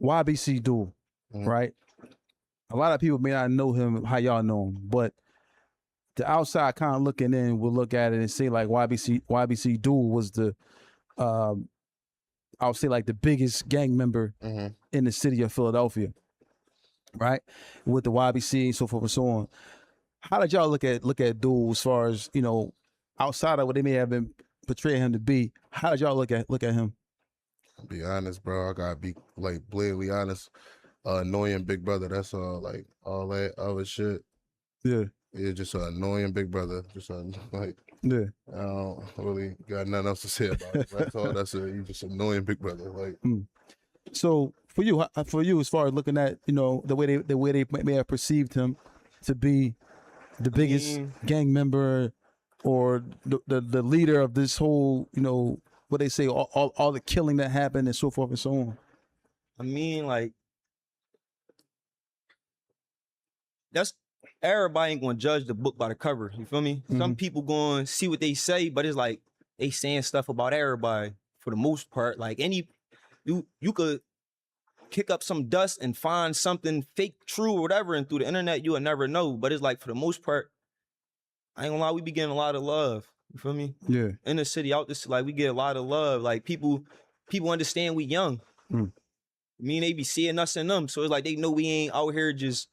YBC Duel, right? A lot of people may not know him how y'all know him, but the outside kind of looking in will look at it and say like YBC Duel was the I would say like the biggest gang member in the city of Philadelphia, right? With the YBC and so forth and so on. How did y'all look at Duel as far as, you know, outside of what they may have been portraying him to be? How did y'all look at him? Be honest, bro. I gotta be like blatantly honest. Annoying big brother. That's all. Like all that other shit. Yeah. Yeah, just an annoying big brother. Just like yeah. I don't really got nothing else to say about it. That's all. That's it. You just annoying big brother. Like. So for you, as far as looking at, you know, the way they may have perceived him to be the biggest gang member or the leader of this whole, you know, what they say, all the killing that happened and so forth and so on. I mean, like, that's everybody ain't gonna judge the book by the cover. You feel me? Some people gonna see what they say, but it's like they saying stuff about everybody for the most part. Like you could kick up some dust and find something fake, true, or whatever, and through the internet you will never know. But it's like for the most part, I ain't gonna lie, we be getting a lot of love. You feel me? Yeah. In the city, out this, like we get a lot of love. Like people understand we young. I mean, they be seeing us and them, so it's like they know we ain't out here just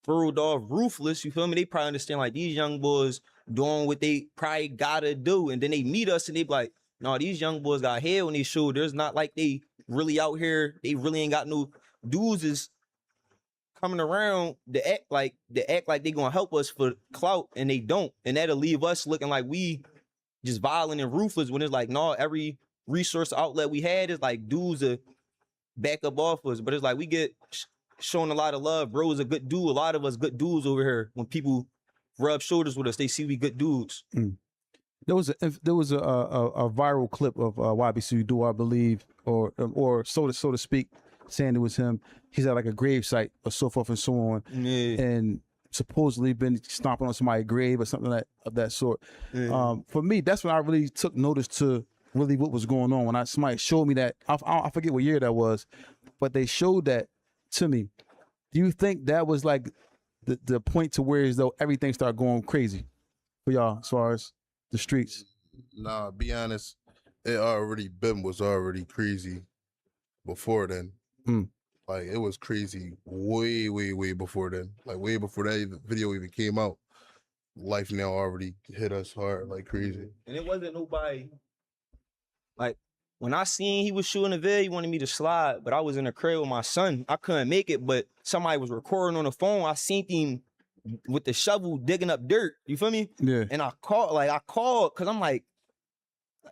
throwed off ruthless. You feel me? They probably understand like these young boys doing what they probably gotta do, and then they meet us and they be like, no, these young boys got head on their shoulders. Not like they really out here. They really ain't got no dudes is coming around to act like they gonna help us for clout, and they don't, and that'll leave us looking like we just violent and ruthless. When it's like, no, every resource outlet we had is like dudes to back up off us, but it's like we get shown a lot of love. Bro is a good dude. A lot of us good dudes over here. When people rub shoulders with us, they see we good dudes. There was a viral clip of YBC Duel, I believe, or so to speak, saying it was him. He's at like a grave site or so forth and so on, and supposedly been stomping on somebody's grave or something of that sort. For me, that's when I really took notice to really what was going on. When somebody showed me that, I forget what year that was, but they showed that to me. Do you think that was like the point to where as though everything started going crazy for y'all as far as the streets? Nah, be honest, was already crazy before then. Like it was crazy way before then. Like way before that video even came out. Life now already hit us hard like crazy. And it wasn't nobody. Like when I seen he was shooting a video, he wanted me to slide, but I was in the crib with my son. I couldn't make it, but somebody was recording on the phone. I seen him with the shovel digging up dirt. You feel me? Yeah. And I called because I'm like,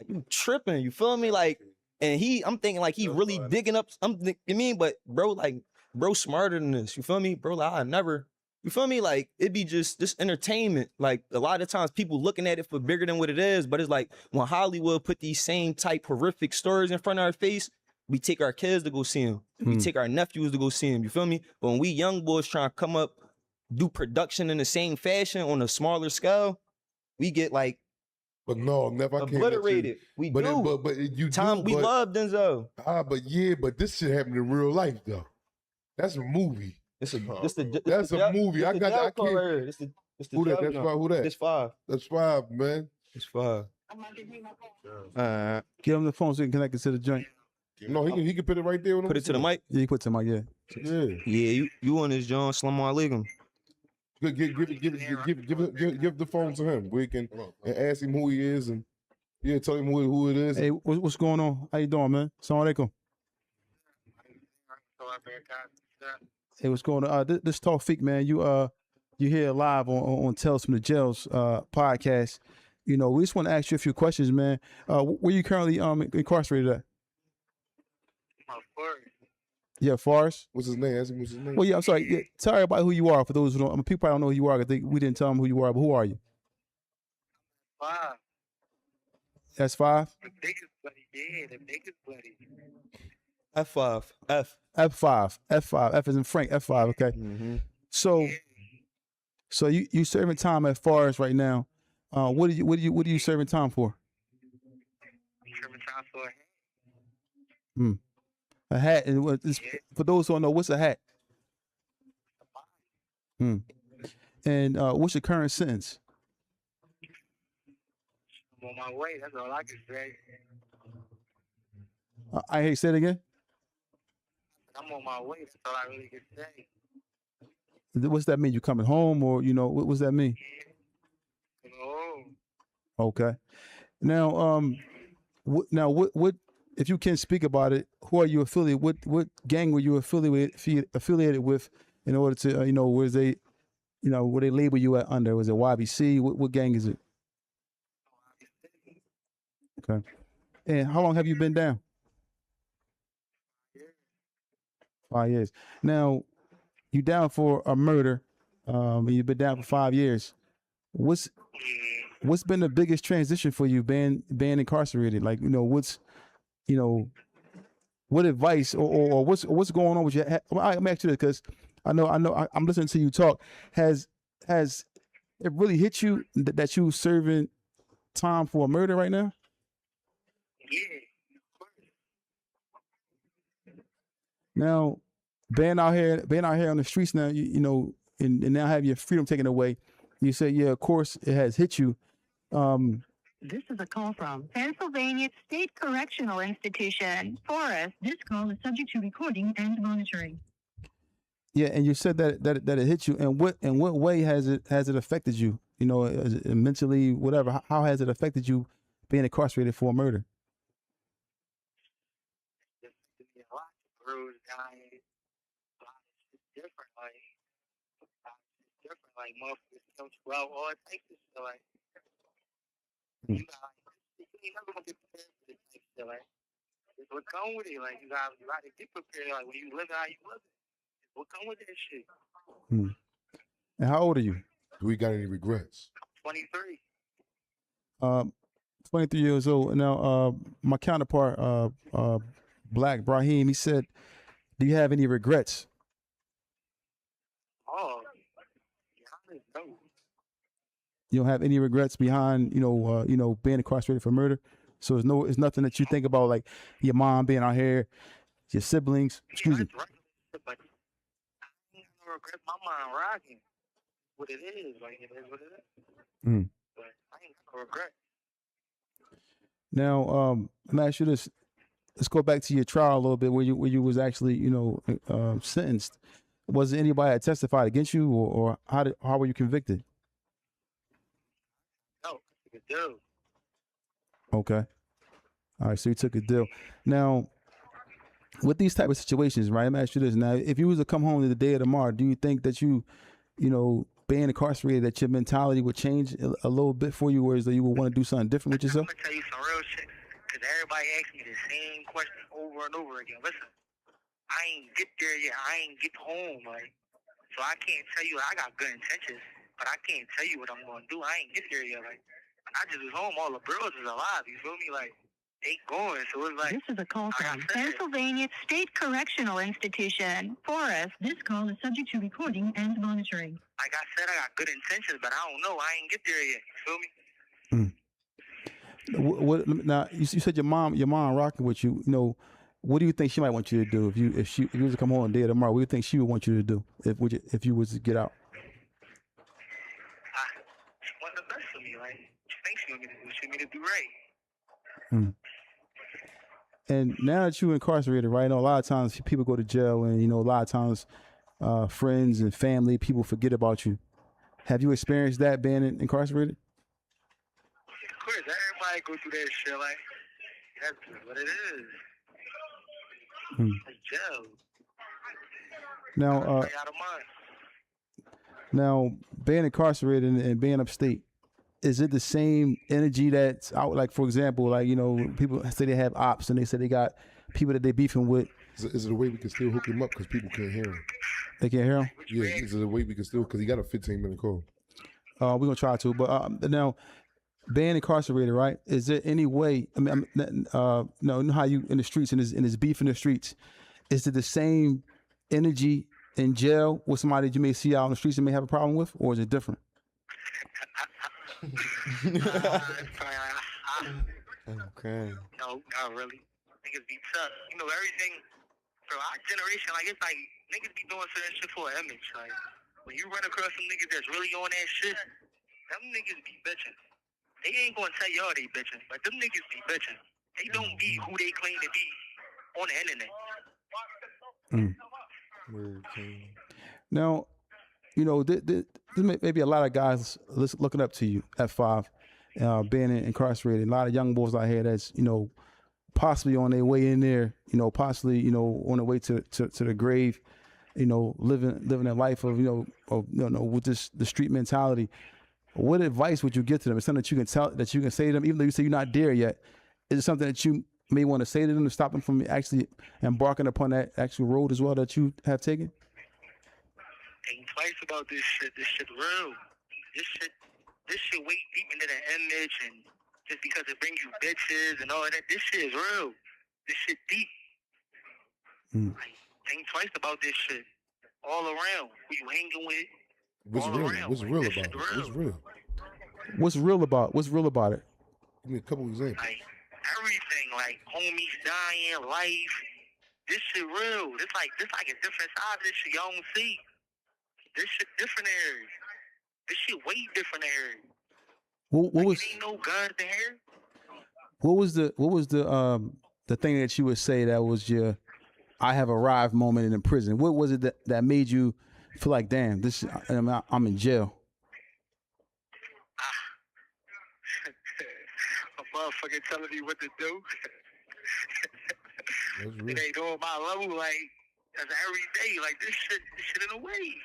you tripping? You feel me? Like, and I'm thinking like he really digging up. But bro smarter than this. You feel me, bro? Like I never. You feel me? Like it'd be just entertainment. Like a lot of times people looking at it for bigger than what it is. But it's like when Hollywood put these same type horrific stories in front of our face, we take our kids to go see them. We take our nephews to go see them. You feel me? But when we young boys trying to come up, do production in the same fashion on a smaller scale, we get like. But no, never obliterated. We but do. But you Tom, we love Denzel. But this shit happened in real life though. That's a movie. That's a movie. I can't. Who that? That's five. Who that? It's 5. That's 5, man. It's 5. Give him the phone so he can connect it to the joint. No, he can put it right there. Put it to the mic. Yeah, he put it to the mic. Yeah. Yeah, you on this John? Salam alaikum. Give the phone to him. We can and ask him who he is and tell him who it is. Hey, what's going on? How you doing, man? Assalamu alaikum. Hey, what's going on? This Tawfiq, man. You here live on Tales from the Jails podcast. You know, we just want to ask you a few questions, man. Where you currently incarcerated at? Yeah, Forrest. What's his name? Ask him what's his name. Well, yeah, I'm sorry. Yeah, tell everybody who you are. For those who don't, people probably don't know who you are because we didn't tell them who you are. But who are you? 5. That's 5. The biggest buddy. Yeah, the biggest buddy. F5. F5. F5. F is in Frank. F5. Okay. So you serving time at Forrest right now. What are you serving time for? I'm serving time for. A hat, and for those who don't know, what's a hat? Hmm. And what's your current sentence? I'm on my way. That's all I can say. I hate say it again. I'm on my way. That's all I really can say. What's that mean? You coming home, or what's that mean? Oh, Okay. Now, what if you can speak about it? Who are you affiliated? What gang were you affiliated with in order to where they where they label you at under? Was it YBC? What gang is it? Okay. And how long have you been down? 5 years. Now, you down for a murder. You've been down for 5 years. What's been the biggest transition for you being incarcerated? Like, what's what advice or what's going on with you? I'm asking you this because I'm listening to you talk. Has it really hit you that you serving time for a murder right now? yeah. Now, being out here on the streets now, and now have your freedom taken away. You say, yeah, of course it has hit you. This is a call from Pennsylvania State Correctional Institution. Forrest, this call is subject to recording and monitoring. Yeah, and you said that it hit you. And what way has it affected you? Is it mentally, whatever. How has it affected you being incarcerated for a murder? Just a lot of bruised, dying. A lot of shit different. Like motherfuckers come 12, all types of shit. Like, you got, you ain't never gonna get prepared for this type of shit. Like, it's what come with it. Like, you gotta get prepared. Like, when you live how you live it, it's what come with that shit. And how old are you? Do we got any regrets? 23. 23 years old. Now, my counterpart, Black Brahim, he said, "Do you have any regrets?" Oh, yeah, no. You don't have any regrets behind, being incarcerated for murder. So it's nothing that you think about, like your mom being out here, your siblings. Excuse me. Right. But I ain't got no regrets. My mind rocking. What it is, like it is what it is. But I ain't got no regrets. Now, let me ask you this. Let's go back to your trial a little bit, where you was actually, sentenced. Was there anybody that testified against you, or how were you convicted? No, it's a deal. Okay. All right, so you took a deal. Now, with these type of situations, right? Let me ask you this. Now, if you was to come home to the day of tomorrow, do you think that being incarcerated, that your mentality would change a little bit for you, whereas that you would want to do something different with yourself? I'm gonna tell you some real shit, because everybody asks me the same question over and over again. Listen, I ain't get there yet. I ain't get home, like, so I can't tell you. I got good intentions, but I can't tell you what I'm gonna do. I ain't get there yet. Like, I just was home. All the bros is alive. You feel me? Like, they going. So it's like, This is a call like I from said, Pennsylvania State Correctional Institution. Forrest, this call is subject to recording and monitoring. like I said, I got good intentions, but I don't know. I ain't get there yet. You feel me? What now? You said your mom rocking with you. What do you think she might want you to do if you was to come home on the day of tomorrow? What do you think she would want you to do if you was to get out? She want the best for me. Like, she thinks she want me to do. She want me to do right. And now that you're incarcerated, right? A lot of times people go to jail, and a lot of times friends and family, people forget about you. Have you experienced that being incarcerated? Of course, everybody go through that shit. Like, that's what it is. It's jail. Now, Out of mind. now being incarcerated and being upstate, is it the same energy that's out? Like, for example, like, people say they have ops and they say they got people that they beefing with. Is it a way we can still hook him up because people can't hear him? They can't hear him? Yeah, is it a way we can still, because he got a 15-minute call. We're going to try to. But now, being incarcerated, right? Is there any way, you know how you in the streets and there's beef in the streets, is it the same energy in jail with somebody that you may see out on the streets and may have a problem with, or is it different? Okay. No, not really. Niggas be tough. Everything. bro, our generation, like, it's like niggas be doing certain shit for an image. Like, when you run across some niggas that's really on that shit, them niggas be bitching. They ain't gonna tell y'all they bitching, but them niggas be bitching. They don't be who they claim to be on the internet. Now, you know, there may be a lot of guys looking up to you at 5, being incarcerated. A lot of young boys out here that's, you know, possibly on their way in there, you know, possibly, you know, on their way to the grave, you know, living a life of, you know, with the street mentality. What advice would you give to them? It's something that you can say to them, even though you say you're not there yet. Is it something that you may want to say to them to stop them from actually embarking upon that actual road as well that you have taken? Think twice about this shit. This shit real. This shit way deep into the image, and just because it brings you bitches and all that, this shit is real. This shit deep. Like, think twice about this shit. All around. Who you hanging with? What's real? What's real about it? What's real? What's real about it? Give me a couple examples. Like, everything, like homies dying, life. This shit real. This like a different side of this shit y'all don't see. This shit different areas. This shit way different areas. What like, was? It ain't no guns in here. What was the thing that you would say that was your I have arrived moment in prison? What was it that made you feel like, damn, I'm in jail? A motherfucker telling me what to do. It ain't on my level, like, that's every day. Like, this shit in a way.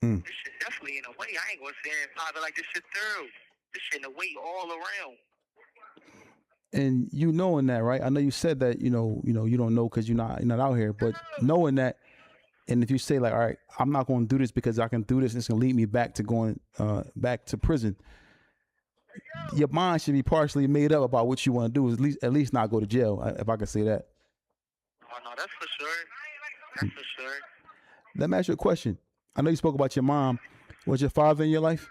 This shit definitely in a way. I ain't gonna say it probably like this shit thorough. This shit in a way all around. And you knowing that, right? I know you said that, you don't know because you're not out here, but knowing that, and if you say like, all right, I'm not going to do this because I can do this, and it's going to lead me back to going back to prison. Your mind should be partially made up about what you want to do. At least not go to jail, if I can say that. Oh no, that's for sure. That's for sure. Let me ask you a question. I know you spoke about your mom. Was your father in your life?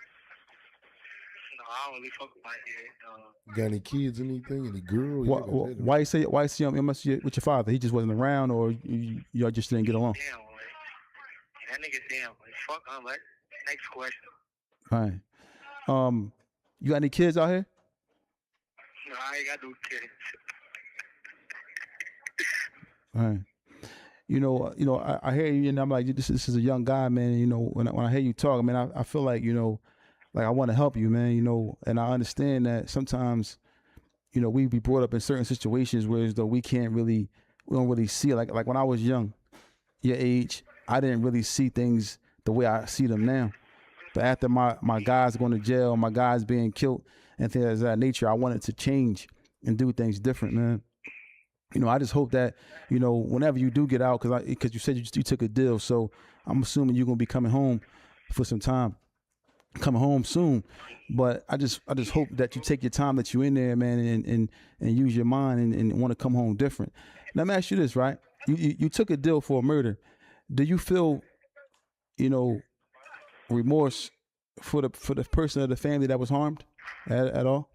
No, I don't really fuck with my dad. Got any kids, anything? Any girl? Why you say you must with your father? He just wasn't around, or y'all just didn't get along? Damn, like, that nigga's damn. Like, fuck, like, next question. All right. You got any kids out here? No, I ain't got no kids. All right. I hear you, and I'm like, this is a young guy, man. You know, when I hear you talk, man, I feel like, like I want to help you, man. And I understand that sometimes, we be brought up in certain situations where as though we don't really see it. Like when I was young, your age, I didn't really see things the way I see them now. But after my guys going to jail, my guys being killed, and things of that nature, I wanted to change and do things different, man. I just hope that, whenever you do get out, because you said you took a deal, so I'm assuming you're gonna be coming home for some time, coming home soon. But I just hope that you take your time that you're in there, man, and use your mind and want to come home different. Let me ask you this, right? You took a deal for a murder. Do you feel, remorse for the person of the family that was harmed at all?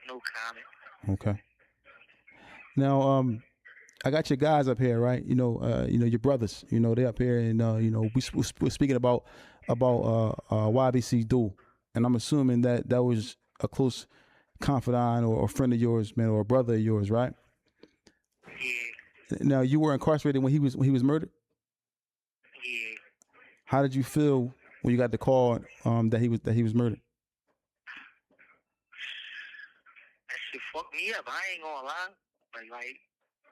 No comment. Okay. Now, I got your guys up here, right? Your brothers. They up here, and we're speaking about YBC Duel, and I'm assuming that was a close confidant or a friend of yours, man, or a brother of yours, right? Yeah. Now, you were incarcerated when he was murdered. Yeah. How did you feel when you got the call that he was murdered? That shit fucked me up. I ain't gonna lie. Like,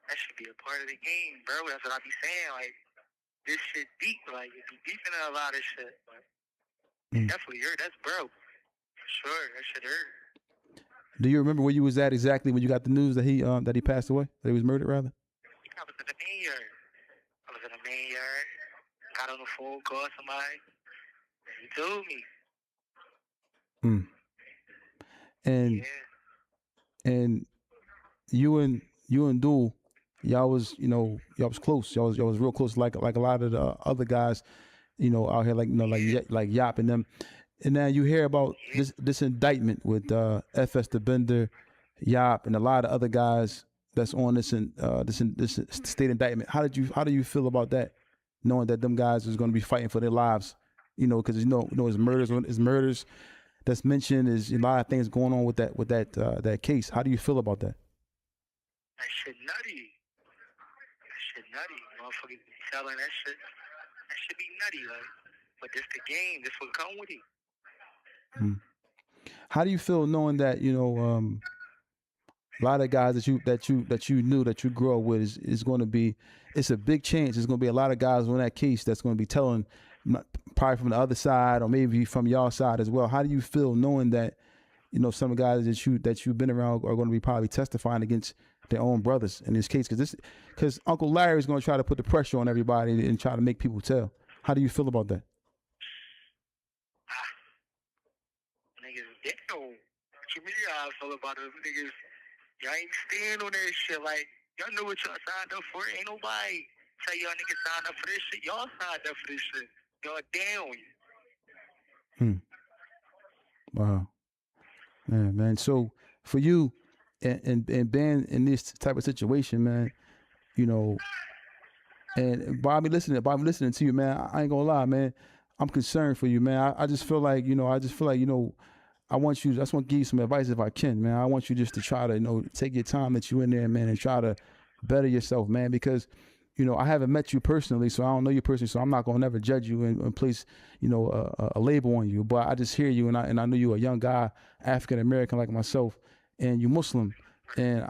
that should be a part of the game, bro. That's what I be saying. Like, this shit deep. Like, it be deep into a lot of shit. But definitely hurt. That's bro. For sure. That shit hurt. Do you remember where you was at exactly when you got the news that he passed away? That he was murdered, rather? I was in the main yard. Got on the phone, called somebody. He told me. And you and Duel, y'all was close. Y'all was real close, like a lot of the other guys, out here, like Yop and them. And now you hear about this indictment with FS the Bender, Yop, and a lot of other guys that's on this state indictment. How do you feel about that, knowing that them guys is going to be fighting for their lives? You know, because his murders that's mentioned, is a lot of things going on with that case. How do you feel about that? That shit nutty. That shit nutty. Motherfuckers be selling that shit. That should be nutty, like. But this the game. This will come with it. How do you feel knowing that a lot of guys that you knew, that you grew up with, is going to be, it's a big chance. There's going to be a lot of guys on that case that's going to be telling, probably from the other side or maybe from your side as well. How do you feel knowing that some of the guys that you've been around are going to be probably testifying against their own brothers in this case? Because Uncle Larry is going to try to put the pressure on everybody and try to make people tell. How do you feel about that? Niggas, damn. What you mean how I feel about them niggas? Y'all ain't stand on that shit. Like, y'all know what y'all signed up for. Ain't nobody tell y'all niggas signed up for this shit. Y'all signed up for this shit. Y'all down. Wow. Man. So for you and being in this type of situation, man, and Bobby listening to you, man, I ain't gonna lie, man. I'm concerned for you, man. I just feel like, I want you, I just want to give you some advice if I can, man. I want you just to try to, take your time that you in there, man, and try to better yourself, man, because, I haven't met you personally, so I don't know you personally, so I'm not going to never judge you and place, a label on you. But I just hear you, and I know you're a young guy, African-American like myself, and you Muslim, and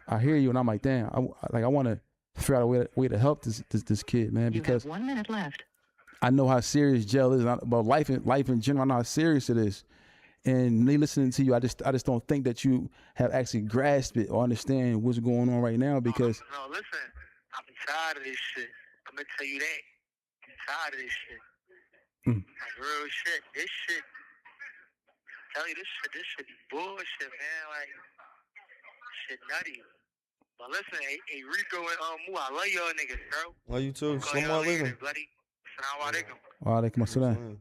I hear you, and I'm like, damn, I want to figure out a way to help this kid, man, because you have 1 minute left. I know how serious jail is, about life in general. I know how serious it is. And me listening to you, I just don't think that you have actually grasped it or understand what's going on right now, because No, listen, I'm tired of this shit. I'm gonna tell you that. I'm tired of this shit. Like real shit. This shit. Tell you this shit be bullshit, man. Like shit nutty. But listen, hey Rico and Mu, I love y'all niggas, bro. Love you too. Call y'all Assalamu later, alaikum. buddy. Assalamu alaikum. wa alaikum assalam.